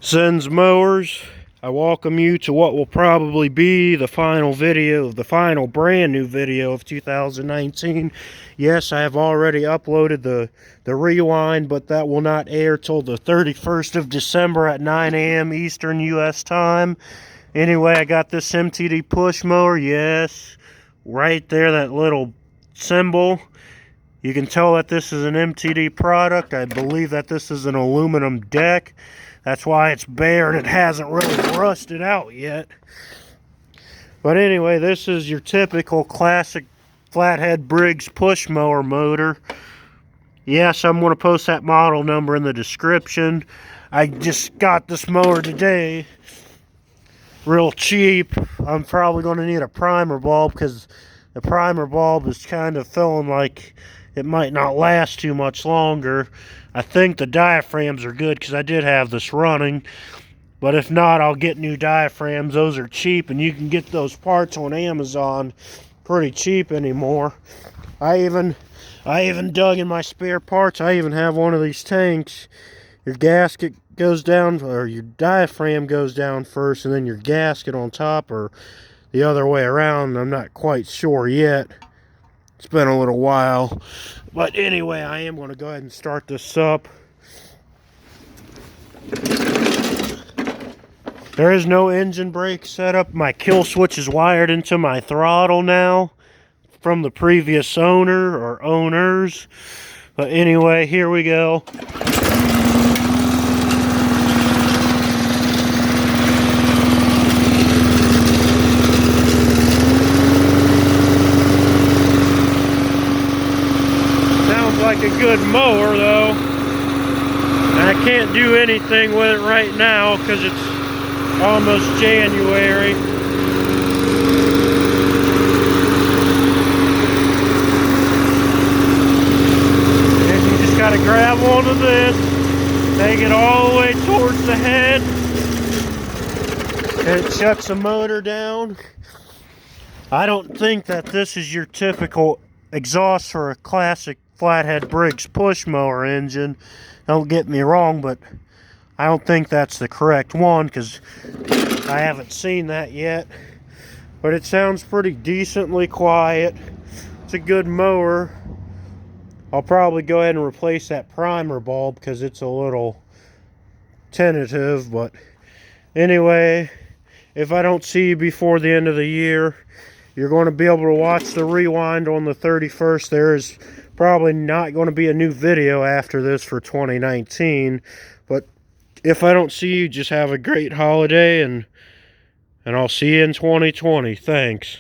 Zinn's Mowers, I welcome you to what will probably be the final video, the final brand new video of 2019. Yes, I have already uploaded the rewind, but that will not air till the 31st of December at 9 a.m. Eastern U.S. time. Anyway, I got this MTD push mower, yes, right there, that little symbol. You can tell that this is an MTD product. I believe that this is an aluminum deck. That's why it's bare and it hasn't really rusted out yet. But anyway, this is your typical classic flathead Briggs push mower motor. Yes, I'm going to post that model number in the description. I just got this mower today. Real cheap. I'm probably going to need a primer bulb because the primer bulb is kind of feeling like it might not last too much longer. I think the diaphragms are good because I did have this running. But if not, I'll get new diaphragms. Those are cheap and you can get those parts on Amazon pretty cheap anymore. I even dug in my spare parts. I even have one of these tanks. Your gasket goes down, or your diaphragm goes down first and then your gasket on top, or the other way around. I'm not quite sure yet. It's been a little while. But anyway, I am going to go ahead and start this up. There is no engine brake setup. My kill switch is wired into my throttle now from the previous owner or owners. But anyway, here we go. Like a good mower though. I can't do anything with it right now because it's almost January. And you just gotta grab onto this, take it all the way towards the head, and it shuts the motor down. I don't think that this is your typical exhaust for a classic flathead Briggs push mower engine. Don't get me wrong, but I don't think that's the correct one because I haven't seen that yet. But it sounds pretty decently quiet. It's a good mower. I'll probably go ahead and replace that primer bulb because it's a little tentative. But anyway, if I don't see you before the end of the year, you're going to be able to watch the rewind on the 31st. There is probably not going to be a new video after this for 2019. But if I don't see you, just have a great holiday, and I'll see you in 2020. Thanks.